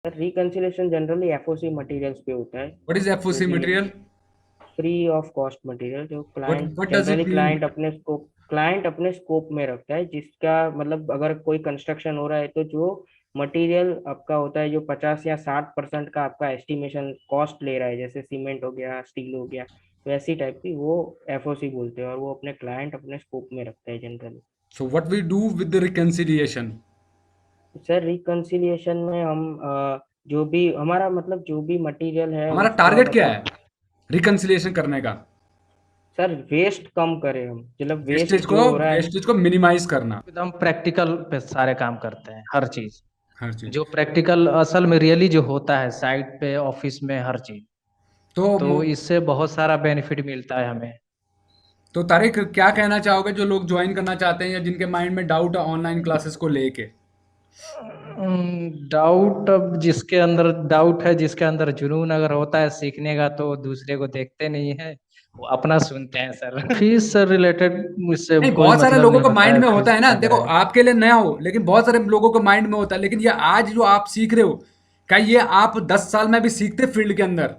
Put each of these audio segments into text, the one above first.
Reconciliation generally FOC materials पे होता है, व्हाट इज जो एफओसी भी material? Free of cost material, जो what client what does generally it mean? Client अपने स्कोप में रखता है, जिसका मतलब अगर कोई कंस्ट्रक्शन हो रहा है तो जो मटेरियल आपका होता है, जो 50 या 60% का आपका एस्टिमेशन कॉस्ट ले रहा है, जैसे सीमेंट हो गया, स्टील हो गया, वैसी टाइप की वो एफओसी बोलते हैं, और वो अपने क्लाइंट अपने स्कोप में रखता है generally. So what we do with the reconciliation? Sir reconciliation में हम जो भी हमारा मतलब जो भी मटेरियल है हमारा उसका टारगेट क्या मतलब, है रिकंसिलिएशन करने का? सर वेस्ट कम करें हम, मतलब वेस्ट वेस्टेज को जो हो रहा है। वेस्टेज को मिनिमाइज करना। एकदम प्रैक्टिकल पे सारे काम करते हैं, हर चीज हर चीज। जो प्रैक्टिकल असल में रियली जो होता है साइट पे, ऑफिस में, हर चीज। तो तो इससे बहुत सारा बेनिफिट मिलता है हमें। तो तारिक, क्या कहना चाहोगे जो लोग ज्वाइन करना चाहते हैं या जिनके माइंड में डाउट है ऑनलाइन क्लासेस को लेके? डाउट, अब जिसके अंदर डाउट है, जिसके अंदर जुनून अगर होता है सीखने का, तो दूसरे को देखते नहीं है, वो अपना सुनते हैं सर। फीस से रिलेटेड मुझसे नहीं, कोई बहुत सारे मतलब लोगों नहीं को होता माइंड है, में होता फीस है ना, क्या देखो करें। आपके लिए नया हो लेकिन बहुत सारे लोगों को माइंड में होता है, लेकिन ये आज जो आप सीख रहे हो, क्या ये आप 10 साल में भी सीखते फील्ड के अंदर?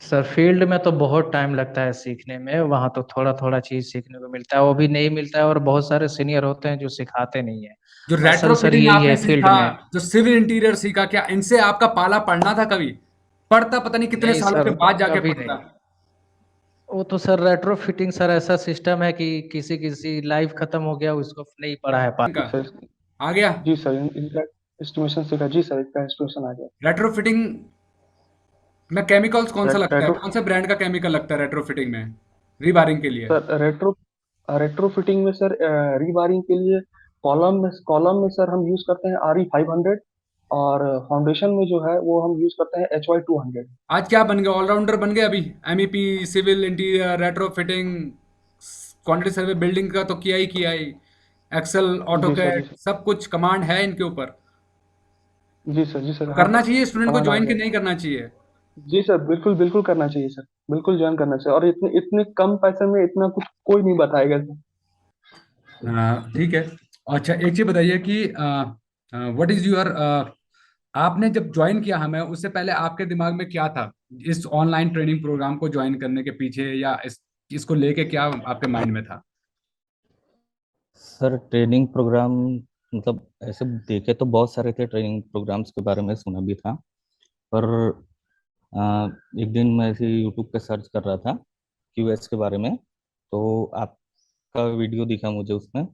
सर फील्ड में तो बहुत टाइम लगता है सीखने में, वहाँ तो थोड़ा थोड़ा चीज सीखने को मिलता है, वो भी नहीं मिलता है, और बहुत सारे सीनियर होते हैं जो सिखाते नहीं है। जो असल रेट्रो सर फिटिंग यही आपने है फील्ड सीखा, में। जो सिविल इंटीरियर सीखा, क्या इनसे आपका पाला पड़ना था कभी? पड़ता पता नहीं कितने नहीं सालों सर, के बाद जाके कभी पड़ता। नहीं। वो तो सर रेट्रो फिटिंग सर ऐसा सिस्टम है कि किसी किसी लाइफ खत्म हो गया उसको नहीं पढ़ा है इनका पाता। सर। आ गया। जी सर, इनका एस्टिमेशन सीखा। जी सर, इसका एस्टिमेशन आ गया। रेट्रो फिटिंग में केमिकल्स कौन सा लगता है, रेट्रो कौन से ब्रांड का केमिकल लगता है रेट्रो फिटिंग में रीबारिंग के लिए? सर, रेट्रो फिटिंग में सर, रीबारिंग के लिए कॉलम में सर हम यूज करते हैं RE 500। और फाउंडेशन में जो है वो हम यूज करते हैं HY 200। आज क्या बन गए, ऑलराउंडर बन गए अभी। MEP, civil interior, retro fitting, quantity survey, building का तो किया ही। एक्सेल, जी सर, जी ऑटोकैड, सर। सब कुछ कमांड है इनके ऊपर। जी सर, जी सर, तो हाँ करना सर। चाहिए स्टूडेंट को कमांड आ ज्वाइन, कि गया। नहीं करना चाहिए? जी सर, बिल्कुल बिल्कुल करना चाहिए सर। बिल्कुल ज्वाइन करना चाहिए, और इतने इतने कम पैसे में इतना कुछ कोई नहीं बताएगा सर। हाँ, ठीक है। अच्छा, एक चीज बताइए कि व्हाट इज योर, आपने जब ज्वाइन किया हमें, उससे पहले आपके दिमाग में क्या था इस ऑनलाइन ट्रेनिंग प्रोग्राम को ज्वाइन करने के पीछे, या इसको लेके क्या आपके माइंड में था? सर ट्रेनिंग प्रोग्राम मतलब ऐसे देखे तो बहुत सारे थे, ट्रेनिंग प्रोग्राम्स के बारे में सुना भी था। पर एक दिन मैं ऐसे यूट्यूब पे सर्च कर रहा था क्यूएस के बारे में, तो आपका वीडियो दिखा मुझे उसमें,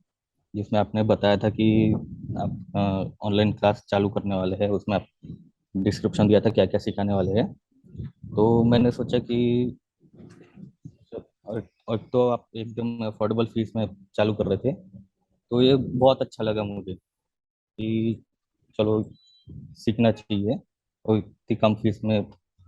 जिसमें आपने बताया था कि आप ऑनलाइन क्लास चालू करने वाले हैं। उसमें आप डिस्क्रिप्शन दिया था क्या क्या सिखाने वाले हैं। तो मैंने सोचा कि और तो आप एकदम अफोर्डेबल फीस में चालू कर रहे थे, तो ये बहुत अच्छा लगा मुझे कि चलो सीखना चाहिए, और इतनी कम फीस में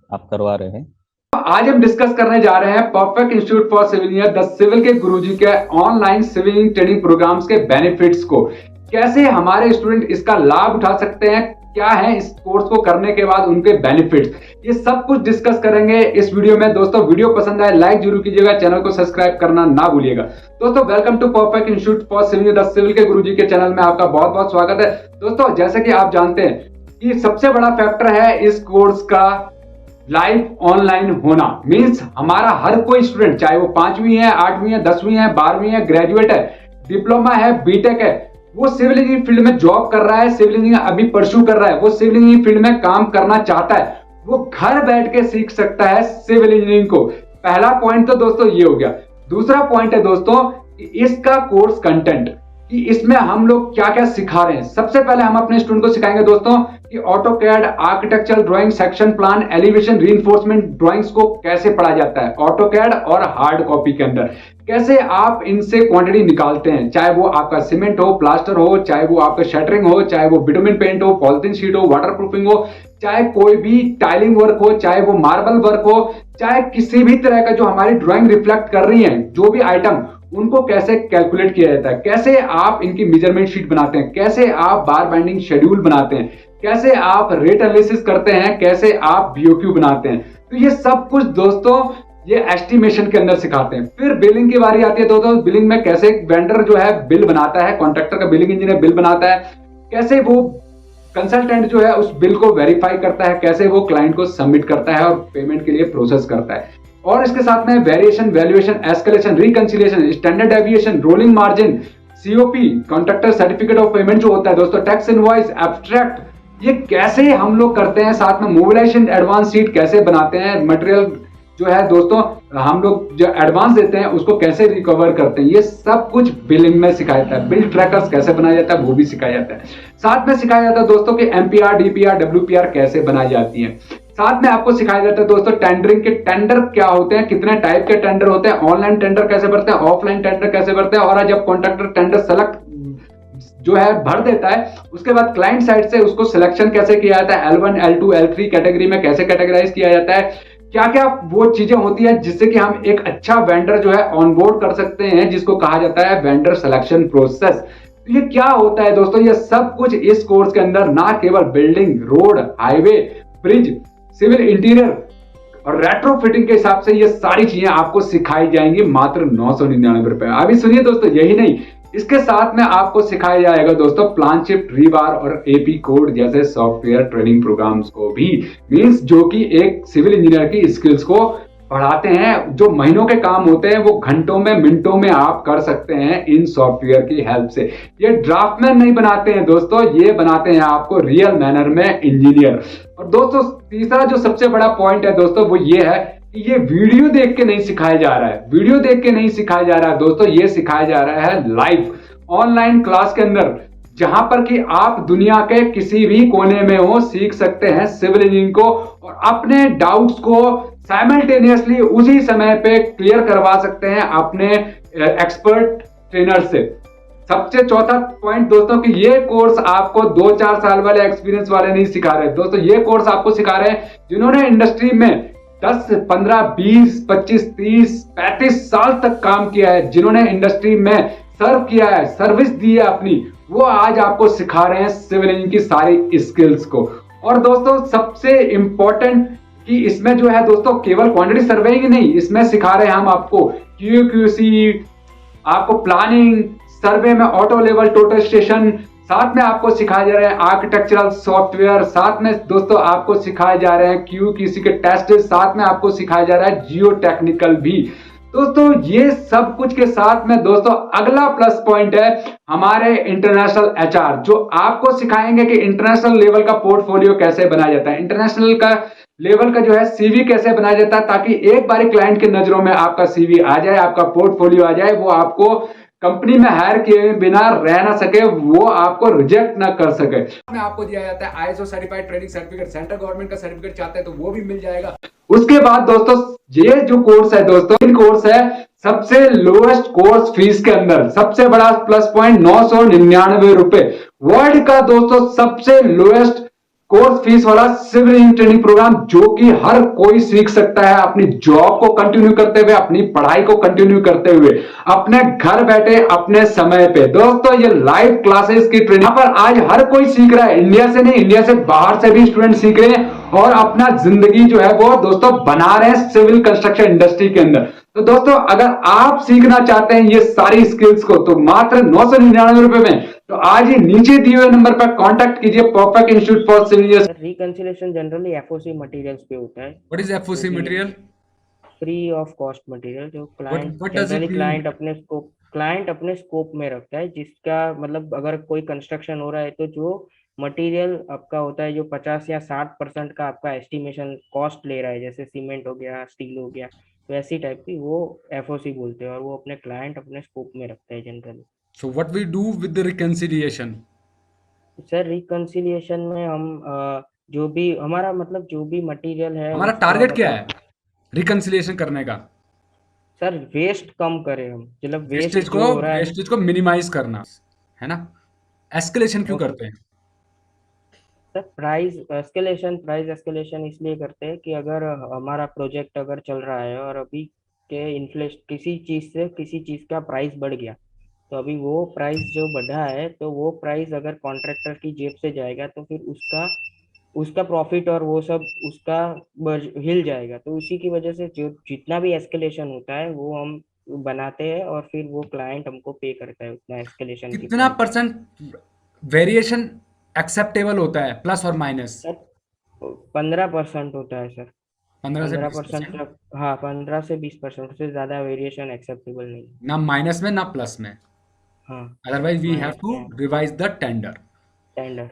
आप करवा रहे हैं। आज हम डिस्कस करने जा रहे हैं perfect institute for civil engineer the civil के गुरुजी के ऑनलाइन सिविल ट्रेनिंग प्रोग्राम्स के बेनिफिट्स को। कैसे हमारे स्टूडेंट इसका लाभ उठा सकते हैं, क्या है इस कोर्स को करने के बाद उनके बेनिफिट्स, ये सब कुछ डिस्कस करेंगे इस वीडियो में। दोस्तों वीडियो पसंद आए लाइक जरूर कीजिएगा, चैनल को सब्सक्राइब करना ना भूलिएगा। दोस्तों welcome to perfect institute for civil the civil के गुरुजी के चैनल में आपका बहुत बहुत स्वागत है। दोस्तों जैसे कि आप जानते हैं कि सबसे बड़ा फैक्टर है इस कोर्स का लाइव ऑनलाइन होना। मींस हमारा हर कोई स्टूडेंट, चाहे वो 5वीं है, 8वीं है, 10वीं है, 12वीं है, ग्रेजुएट है, डिप्लोमा है, बीटेक है, वो सिविल इंजीनियरिंग फील्ड में जॉब कर रहा है, सिविल इंजीनियरिंग अभी परस्यू कर रहा है, वो सिविल इंजीनियरिंग फील्ड में काम करना चाहता है, वो घर बैठ के सीख सकता है सिविल इंजीनियरिंग को। पहला पॉइंट तो दोस्तों ये हो गया। दूसरा पॉइंट है दोस्तों इसका कोर्स कंटेंट, कि इसमें हम लोग क्या क्या सिखा रहे हैं। सबसे पहले हम अपने स्टूडेंट को सिखाएंगे दोस्तों कि AutoCAD, architectural drawing, section plan, elevation, reinforcement drawings को कैसे पढ़ा जाता है ऑटोकैड और हार्ड कॉपी के अंदर, कैसे आप इनसे क्वांटिटी निकालते हैं, चाहे वो आपका सीमेंट हो, प्लास्टर हो, चाहे वो आपका शटरिंग हो, चाहे वो बिटुमिन पेंट हो, पॉलिथीन शीट हो, वाटरप्रूफिंग हो, चाहे कोई भी टाइलिंग वर्क हो, चाहे वो मार्बल वर्क हो, चाहे किसी भी तरह का जो हमारी ड्राइंग रिफ्लेक्ट कर रही है जो भी आइटम, उनको कैसे कैलकुलेट किया जाता है, कैसे आप इनकी मेजरमेंट शीट बनाते हैं, कैसे आप बार बाइंडिंग शेड्यूल बनाते हैं, कैसे आप रेट एनालिसिस करते हैं, कैसे आप बीओक्यू बनाते हैं। तो ये सब कुछ दोस्तों ये एस्टिमेशन के अंदर सिखाते हैं। फिर बिलिंग की बारी आती है दोस्तों, बिलिंग में कैसे वेंडर जो है बिल बनाता है, कॉन्ट्रैक्टर का बिलिंग इंजीनियर बिल बनाता है, कैसे वो कंसल्टेंट जो है उस बिल को वेरीफाई करता है, कैसे वो क्लाइंट को सबमिट करता है और पेमेंट के लिए प्रोसेस करता है। और इसके साथ में variation, valuation, escalation, reconciliation, standard deviation, rolling margin, COP, contractor certificate of payment जो होता है दोस्तों, टैक्स इनवॉइस, एब्स्ट्रैक्ट, ये कैसे हम लोग करते हैं, साथ में मोबिलाइजेशन एडवांस शीट कैसे बनाते हैं, मटेरियल जो है दोस्तों हम लोग जो एडवांस देते हैं उसको कैसे रिकवर करते हैं, ये सब कुछ बिलिंग में सिखाया जाता है। बिल ट्रैकर्स कैसे बनाया जाता है वो भी सिखाया जाता है। साथ में सिखाया जाता है दोस्तों कि एमपीआर, डीपीआर, डब्ल्यूपीआर कैसे बनाई जाती है। साथ में आपको सिखाया जाता है दोस्तों टेंडरिंग के टेंडर क्या होते हैं, कितने टाइप के टेंडर होते हैं, ऑनलाइन टेंडर कैसे भरते हैं, ऑफलाइन टेंडर कैसे भरते हैं, और जब कॉन्ट्रैक्टर टेंडर सेलेक्ट जो है भर देता है उसके बाद क्लाइंट साइड से उसको सिलेक्शन कैसे किया जाता है, L1, L2, L3 कैटेगरी में कैसे कैटेगराइज किया जाता है, क्या क्या वो चीजें होती हैं जिससे कि हम एक अच्छा वेंडर जो है ऑनबोर्ड कर सकते हैं, जिसको कहा जाता है वेंडर सिलेक्शन प्रोसेस। तो ये क्या होता है दोस्तों, ये सब कुछ इस कोर्स के अंदर ना केवल building, road, highway, bridge, civil interior और रेट्रोफिटिंग के हिसाब से ये सारी चीजें आपको सिखाई जाएंगी मात्र 999 रुपए। अभी सुनिए दोस्तों, यही नहीं, इसके साथ में आपको सिखाया जाएगा दोस्तों प्लान शिफ्ट, रीबार और एपी कोड जैसे सॉफ्टवेयर ट्रेनिंग प्रोग्राम्स को भी, मींस जो कि एक सिविल इंजीनियर की स्किल्स को बढ़ाते हैं। जो महीनों के काम होते हैं वो घंटों में, मिनटों में आप कर सकते हैं इन सॉफ्टवेयर की हेल्प से। ये ड्राफ्टमैन नहीं बनाते हैं दोस्तों, ये बनाते हैं आपको रियल मैनर में इंजीनियर। और दोस्तों तीसरा जो सबसे बड़ा पॉइंट है दोस्तों वो ये है कि ये वीडियो देख के नहीं सिखाया जा रहा है, वीडियो देख के नहीं सिखाया जा रहा है दोस्तों, ये सिखाया जा रहा है लाइव ऑनलाइन क्लास के अंदर, जहां पर कि आप दुनिया के किसी भी कोने में हो सीख सकते हैं सिविल इंजीनियरिंग को और अपने डाउट्स को साइमल्टेनियसली उसी समय पे क्लियर करवा सकते हैं अपने एक्सपर्ट ट्रेनर से। सबसे चौथा पॉइंट दोस्तों कि ये कोर्स आपको 2-4 साल वाले एक्सपीरियंस वाले नहीं सिखा रहे दोस्तों, ये कोर्स आपको सिखा रहे हैं जिन्होंने इंडस्ट्री में 10, 15, 20, 25, 30, 35 साल तक काम किया है, जिन्होंने इंडस्ट्री में सर्व किया है, सर्विस दी है अपनी, वो आज आपको सिखा रहे हैं सिविल इंजीनियरिंग की सारी स्किल्स को। और दोस्तों सबसे इंपॉर्टेंट कि इसमें जो है दोस्तों केवल क्वांटिटी सर्वेइंग नहीं, इसमें सिखा रहे हैं हम आपको QQC, आपको प्लानिंग, सर्वे में ऑटो लेवल टोटल स्टेशन, साथ में आपको सिखाए जा रहे हैं आर्किटेक्चरल सॉफ्टवेयर, साथ में दोस्तों आपको सिखाए जा रहे हैं QQC के टेस्ट, साथ में आपको सिखाया जा रहा है जियो टेक्निकल भी। दोस्तों ये सब कुछ के साथ में दोस्तों अगला प्लस पॉइंट है हमारे इंटरनेशनल HR, जो आपको सिखाएंगे कि इंटरनेशनल लेवल का पोर्टफोलियो कैसे बनाया जाता है, इंटरनेशनल का लेवल का जो है CV कैसे बनाया जाता है, ताकि एक बार क्लाइंट के नजरों में आपका CV आ जाए, आपका पोर्टफोलियो आ जाए, वो आपको कंपनी में हायर किए बिना रह ना सके, वो आपको रिजेक्ट ना कर सके। में आपको दिया जाता है ISO certified training certificate, central government का सर्टिफिकेट चाहते हैं तो वो भी मिल जाएगा। उसके बाद दोस्तों ये जो कोर्स है दोस्तों, इन कोर्स है सबसे लोएस्ट कोर्स फीस के अंदर, सबसे बड़ा प्लस पॉइंट 999 रुपए, वर्ल्ड का दोस्तों सबसे लोएस्ट कोर्स फीस वाला सिविल इंजीनियरिंग ट्रेनिंग प्रोग्राम, जो कि हर कोई सीख सकता है अपनी जॉब को कंटिन्यू करते हुए, अपनी पढ़ाई को कंटिन्यू करते हुए, अपने घर बैठे अपने समय पे। दोस्तों ये लाइव क्लासेस की ट्रेनिंग पर आज हर कोई सीख रहा है, इंडिया से नहीं, इंडिया से बाहर से भी स्टूडेंट सीख रहे हैं और अपना जिंदगी जो है वो दोस्तों बना रहे हैं सिविल कंस्ट्रक्शन इंडस्ट्री के अंदर। तो दोस्तों अगर आप सीखना चाहते हैं ये सारी स्किल्स को तो मात्र 999 रुपए में, तो आज ही नीचे दिए हुए नंबर पर कांटेक्ट कीजिए perfect institute for civil engineers. Reconciliation generally FOC materials पे होता है। What is FOC material? Free of cost material, जो क्लाइंट अपने स्कोप में रखता है, जिसका मतलब अगर कोई कंस्ट्रक्शन हो रहा है तो जो मटेरियल आपका होता है जो 50 या 60% का आपका एस्टिमेशन कॉस्ट ले रहा है, जैसे सीमेंट हो गया, स्टील हो गया, तो ऐसी टाइप की वो FOC बोलते हैं और वो अपने क्लाइंट अपने स्कोप में रखता है generally. So what we do with the reconciliation? Sir reconciliation में हम जो भी हमारा मतलब जो भी मटेरियल है, हमारा टारगेट क्या है रिकंसिलिएशन करने का? सर वेस्ट कम करें हम, मतलब वेस्टेज को मिनिमाइज करना है ना। एस्केलेशन क्यों करते हैं सर? प्राइस एस्केलेशन इसलिए करते हैं कि अगर हमारा प्रोजेक्ट अगर चल रहा है और अभी के इन्फ्लेशन किसी चीज का प्राइस बढ़ गया, तो अभी वो प्राइस जो बढ़ा है तो वो प्राइस अगर कॉन्ट्रैक्टर की जेब से जाएगा तो फिर उसका प्रॉफिट और वो सब उसका हिल जाएगा। तो उसी की वजह से जो जितना भी एस्केलेशन होता है वो हम बनाते हैं और फिर वो क्लाइंट हमको पे करता है उतना एस्केलेशन की। कितना % वेरिएशन एक्सेप्टेबल होता है, प्लस और माइनस? सर 15% होता है सर। 15 से 20%? 15% तक, हाँ 15 से 20%, से ज्यादा वेरिएशन एक्सेप्टेबल नहीं है। ना माइनस में ना प्लस में। हाँ, otherwise we have minus two में है रिवाइज द टेंडर। टेंडर।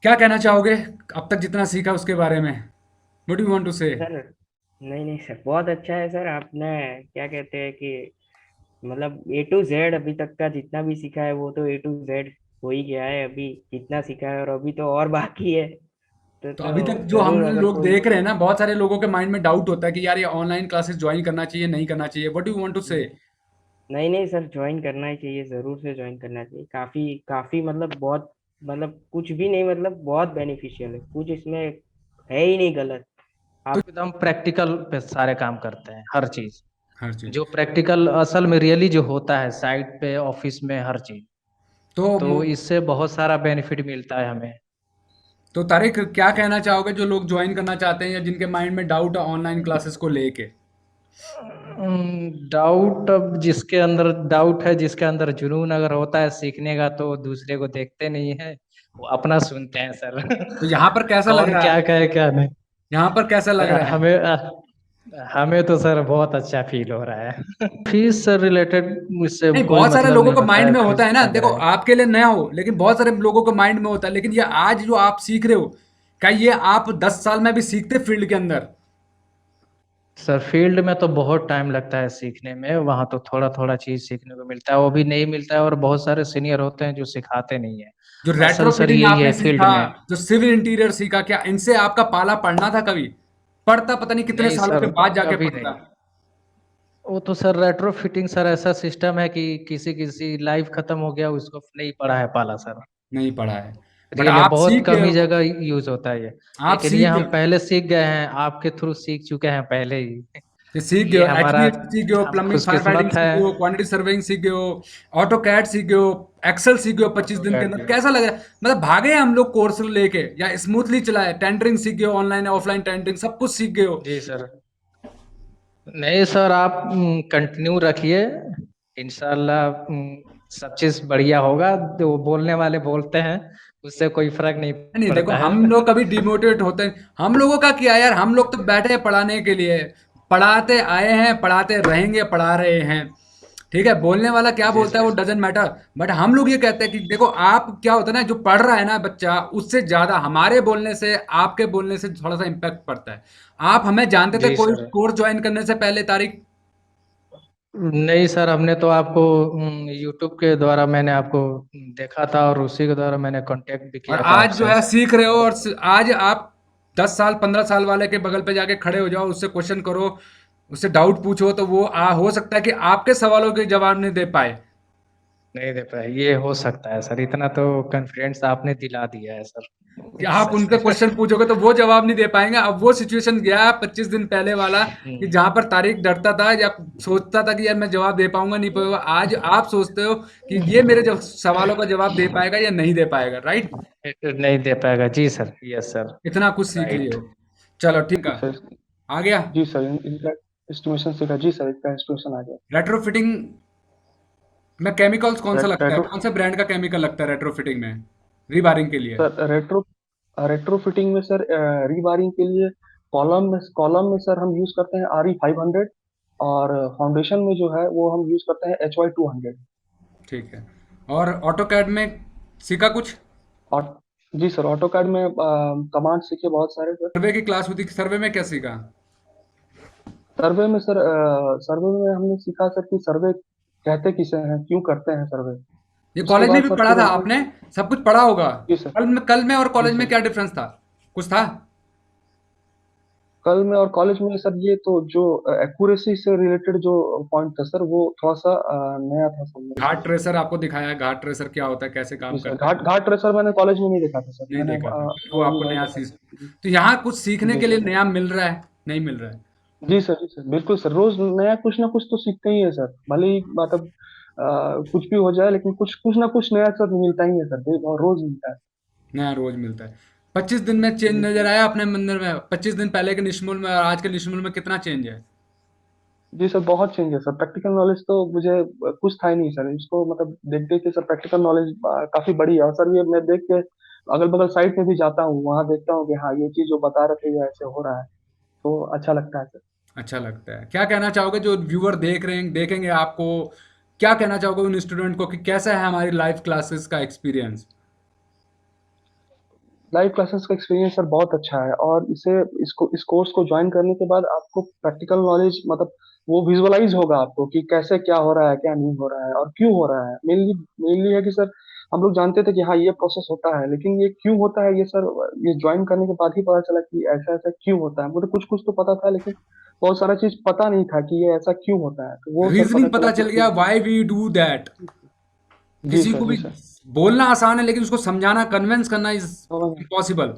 क्या कहना चाहोगे अब तक जितना सीखा उसके बारे में? What do you want to say? Sir नहीं नहीं सर, बहुत अच्छा है सर। आपने क्या कहते हैं कि मतलब A to Z अभी तक का जितना भी सीखा है वो तो A to Z हो ही गया है अभी, जितना सीखा है, और अभी तो और बाकी है। तो अभी तक तो जो हम जरूर अगर लोग कोई। देख रहे हैं ना, बहुत सारे लोगों के माइंड में डाउट होता है कि यार ये ऑनलाइन क्लासेस ज्वाइन करना चाहिए नहीं करना चाहिए। What do you want to say? नहीं नहीं सर, ज्वाइन करना ही चाहिए, जरूर से ज्वाइन करना चाहिए। काफी काफी मतलब बहुत, मतलब कुछ भी नहीं, मतलब बहुत बेनिफिशियल है, कुछ इसमें है ही नहीं गलत। तो आप एकदम प्रैक्टिकल पे सारे काम करते हैं, हर चीज हर चीज। जो प्रैक्टिकल असल में रियली जो होता है साइट पे ऑफिस में, हर चीज। तो तो इससे बहुत सारा बेनिफिट मिलता है हमें। तो तारिक, क्या कहना चाहोगे जो लोग ज्वाइन करना चाहते हैं या जिनके माइंड में डाउट है ऑनलाइन क्लासेस को लेके? डाउट, अब जिसके अंदर डाउट है, जिसके अंदर जुनून अगर होता है सीखने का, तो दूसरे को देखते नहीं है, वो अपना सुनते हैं सर। तो यहाँ पर कैसा लग कौन रहा क्या है? कहे क्या नहीं। यहाँ पर कैसा लग रहा है? हमें हमें तो सर बहुत अच्छा फील हो रहा है। फीस से रिलेटेड मुझसे नहीं, कोई बहुत सारे मतलब लोगों नहीं को होता माइंड है, में होता फीस है ना, देखो वगैरह। आपके लिए नया हो लेकिन बहुत सारे लोगों को माइंड में होता है, लेकिन ये आज जो आप सीख रहे हो, क्या ये आप 10 साल में भी सीखते फील्ड के अंदर? सर फील्ड में तो बहुत टाइम लगता है सीखने में, वहाँ तो थोड़ा थोड़ा चीज सीखने को मिलता है, वो भी नहीं मिलता है, और बहुत सारे सीनियर होते हैं जो सिखाते नहीं है। जो असल रेट्रो सर फिटिंग यही आपने है फील्ड सीखा, में। जो सिविल इंटीरियर सीखा, क्या इनसे आपका पाला पड़ना था कभी? पड़ता पता नहीं कितने नहीं सालों सर, के बाद जाके कभी नहीं। पड़ता। वो तो सर रेट्रो फिटिंग सर ऐसा सिस्टम है कि किसी किसी लाइफ खत्म हो गया उसको नहीं पड़ा है पाला सर। नहीं पड़ा है, बट रियली आप बहुत सीख गए कम ही हो। जगह यूज होता है ये। आप लेकिन ये सीख हम गए, पहले सीख गए हैं, आपके थ्रू सीख चुके हैं पहले ही। ये सीख गए ये हो, हमारा, HVAC सीख गए हो, हम प्लम्बिंग फायर फाइटिंग खुशकिस्मत सीख है। गए हो, क्वांटिटी सर्वेइंग सीख गए हो, ऑटो कैड सीख गए हो, एक्सेल सीख गए हो 25 दिन के ऑटोकैड अंदर। भी। कैसा लग रहा है? मतलब भागे हैं हम लोग कोर्स लेके या स्मूथली चला है? टेंडरिंग सीख गए हो, ऑनलाइन ऑफलाइन टेंडरिंग सब कुछ सीख गए हो? जी सर। नहीं सर, आप कंटिन्यू रखिए, इंशाल्लाह सब चीज बढ़िया होगा। जो बोलने वाले बोलते हैं, उससे कोई फर्क नहीं नहीं देखो, पड़ता है। हम लोग कभी डिमोटिवेट होते हैं? हम लोगों का क्या यार, हम लोग तो बैठे हैं पढ़ाने के लिए, पढ़ाते आए हैं, पढ़ाते रहेंगे, पढ़ा रहे हैं। ठीक है, बोलने वाला क्या जी बोलता है वो सर। Doesn't matter. बट हम लोग ये कहते हैं कि देखो, आप क्या होता है ना, जो पढ़ रहा है ना बच्चा, उससे ज्यादा हमारे बोलने से, आपके बोलने से थोड़ा सा इम्पैक्ट पड़ता है। आप हमें जानते थे जी कोई सर। कोर्स ज्वाइन करने से पहले, तारीख? नहीं सर, हमने तो आपको यूट्यूब के द्वारा मैंने आपको देखा था, और उसी के द्वारा मैंने कांटेक्ट भी और किया था आज जो आपसे। है सीख रहे हो, और आज आप 10 साल 15 साल वाले के बगल पे जाके खड़े हो जाओ, उससे क्वेश्चन करो, उससे डाउट पूछो, तो वो हो सकता है कि आपके सवालों के जवाब नहीं दे पाए। नहीं दे पाया, ये हो सकता है सर, इतना तो कॉन्फिडेंस आपने दिला दिया है सर। कि आप सच उनसे में। क्वेश्चन पूछोगे तो वो जवाब नहीं दे पाएंगे। अब वो सिचुएशन गया 25 दिन पहले वाला, कि जहां पर तारीख डरता था या सोचता था कि यार मैं जवाब दे पाऊंगा नहीं पाऊंगा, आज आप सोचते हो कि ये मेरे सवालों का जवाब दे पाएगा या नहीं दे पाएगा, राइट? नहीं दे पाएगा, जी सर, यस सर। इतना कुछ सीख लिए राइट। हो। चलो ठीक जी है, सर। आ गया। जी सर, इनका एस्टिमेशन सीखा। जी सर, इसका एस्टिमेशन आ गया। रेट्रो फिटिंग में केमिकल्स कौन सा लगता है, रेट्रो कौन सा ब्रांड का केमिकल लगता है रेट्रो फिटिंग में, रीबारिंग के लिए? सर रेट्रो रेट्रो फिटिंग में सर रीबारिंग के लिए कॉलम में सर हम यूज करते हैं RE 500, और फाउंडेशन में जो है वो हम यूज करते हैं HY 200। ठीक है। और ऑटो कैड में सीखा कुछ? और जी सर, ऑटोकैड में कमांड सीखे बहुत सारे सर। सर्वे की क्लास हुई थी, सर्वे में क्या सीखा? सर्वे में हमने सीखा सर कि सर्वे कहते किसे हैं, क्यों करते हैं सर्वे। ये उसके कॉलेज में बाद भी सर पढ़ा फिर था हमने। आपने? सब कुछ पढ़ा होगा। जी सर। कल में और जी कॉलेज में सर। क्या डिफरेंस था? कुछ था? कल में और कॉलेज में सर, ये तो जो एक्यूरेसी से रिलेटेड जो पॉइंट था सर, वो थोड़ा सा नया था सर मेरे घाट लिए। ट्रेसर आपको दिखाया, घाट ट्रेसर क्या होता है, कैसे जी काम सर, करता है? घाट घाट ट्रेसर मैंने कॉलेज में नहीं देखा था सर, नहीं मैंने देखा था, वो कॉलेज में आपको नहीं नया देखा चीज। था। तो यहाँ कुछ सीखने जी के लिए सर। नया मिल रहा है, नहीं मिल रहा है? जी सर। जी सर, बिल्कुल सर, रोज नया कुछ ना कुछ तो सीखते ही है सर, भले ही मतलब कुछ भी हो जाए, लेकिन कुछ कुछ ना कुछ नया सर मिलता ही है सर, और रोज मिलता है। नया रोज मिलता है। 25 दिन में चेंज जी नजर सर। आया अपने मंदिर में? 25 दिन पहले के निशमुल में और आज के निशमुल में कितना चेंज है? जी सर, बहुत चेंज है सर। प्रैक्टिकल नॉलेज तो मुझे कुछ था ही नहीं सर, इसको मतलब देख देख के सर प्रैक्टिकल नॉलेज काफी बड़ी है, और सर ये मैं देख के अगल बगल साइट में भी जाता हूँ, वहाँ देखता हूँ कि हाँ ये चीज जो बता रहे थे ये ऐसे हो रहा है, तो अच्छा लगता है सर। अच्छा लगता है। क्या कहना चाहोगे जो व्यूअर देख रहे हैं, देखेंगे आपको, क्या कहना चाहोगे उन स्टूडेंट को कि कैसा है हमारी लाइव क्लासेस का एक्सपीरियंस? लाइव क्लासेस का एक्सपीरियंस सर बहुत अच्छा है, और इस कोर्स को ज्वाइन करने के बाद आपको प्रैक्टिकल नॉलेज मतलब वो विजुअलाइज होगा आपको कि कैसे क्या हो रहा है, क्या नहीं हो रहा है और क्यों हो रहा है। मेनली मेनली है कि सर हम लोग जानते थे कि हाँ ये प्रोसेस होता है, लेकिन ये क्यों होता है ये सर ये ज्वाइन करने के बाद ही पता चला कि ऐसा ऐसा क्यों होता है। मुझे कुछ कुछ तो पता था, लेकिन बहुत सारा चीज पता नहीं था कि ये ऐसा क्यों होता है, तो वो सर पता रीजनिंग चला पता कि चल गया, व्हाई वी डू दैट। जी किसी सर, को जी भी सर। बोलना आसान है, लेकिन उसको समझाना, कन्विंस करना इज समझ इम्पॉसिबल।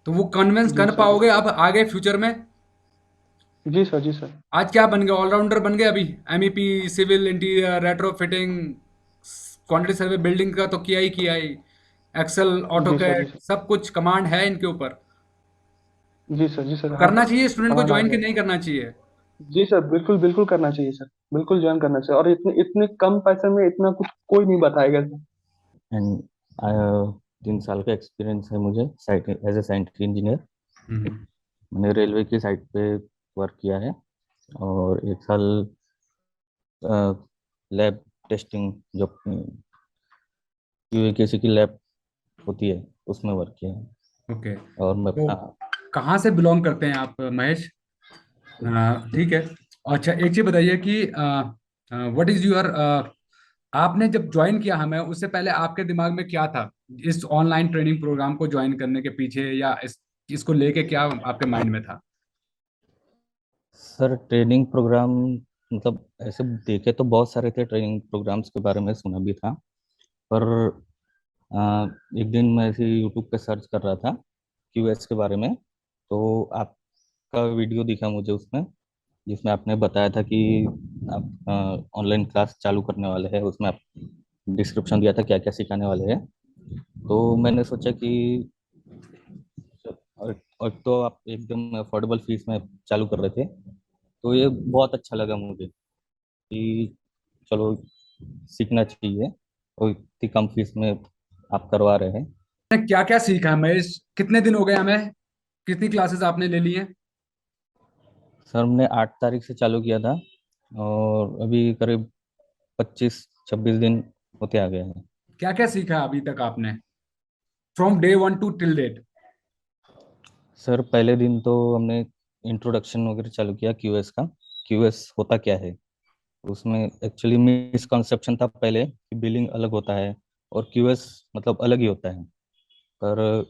तो वो कन्विंस जी कर सर, जी पाओगे सर। अब आगे फ्यूचर में। जी सर, जी सर। आज क्या बन गए, ऑलराउंडर बन गए अभी। MEP, civil interior, retro fitting, quantity survey, building का तो किया ही। एक्सेल, जी सर, जी ऑटोकैड, सर। सब कुछ कमांड है इनके ऊपर। जी सर, जी सर। तो हाँ करना चाहिए स्टूडेंट को कमांड आ ज्वाइन, गया कि है। नहीं करना चाहिए? जी सर, बिल्कुल बिल्कुल करना चाहिए सर। बिल्कुल ज्वाइन करना चाहिए, और इतने इतने कम पैसे में इतना कुछ कोई नहीं बताएगा सर। एंड 3 साल का एक्सपीरियंस है मुझे site as a scientific engineer. Hmm. मैंने रेलवे की साइट पे वर्क किया है, और 1 साल लैब टेस्टिंग जो क्यूए की लैब होती है उसमें वर्क किया है। ओके। और मैं तो कहाँ से बिलोंग करते हैं आप महेश? ठीक है। अच्छा, एक चीज बताइए कि व्हाट इज योर, आपने जब ज्वाइन किया हमें, उससे पहले आपके दिमाग में क्या था इस ऑनलाइन ट्रेनिंग प्रोग्राम को ज्वाइन करने के पीछे, या इसको लेके क्या आपके माइंड में था? सर ट्रेनिंग प्रोग्राम मतलब ऐसे देखे तो बहुत सारे थे, ट्रेनिंग प्रोग्राम्स के बारे में सुना भी था। पर एक दिन मैं ऐसे यूट्यूब पे सर्च कर रहा था क्यूएस के बारे में, तो आपका वीडियो दिखा मुझे उसमें, जिसमें आपने बताया था कि आप ऑनलाइन क्लास चालू करने वाले हैं। उसमें आप डिस्क्रिप्शन दिया था क्या क्या सिखाने वाले हैं। तो मैंने सोचा कि और तो आप एकदम अफोर्डेबल फीस में चालू कर रहे थे, तो ये बहुत अच्छा लगा मुझे कि चलो सीखना चाहिए, और इतनी कम फीस में आप करवा रहे हैं। क्या क्या सीखा है महेश? कितने दिन हो गए हमें? कितनी क्लासेस आपने ले ली हैं? सर हमने 8 तारीख से चालू किया था, और अभी करीब 25-26 दिन होते आ गए हैं। क्या क्या सीखा है अभी तक आपने, from day one to till date? Sir पहले दिन तो हमने इंट्रोडक्शन वगैरह चालू किया क्यूएस का, क्यूएस होता क्या है। उसमें एक्चुअली मिसकंसेप्शन था पहले कि बिलिंग अलग होता है और क्यूएस मतलब अलग ही होता है। पर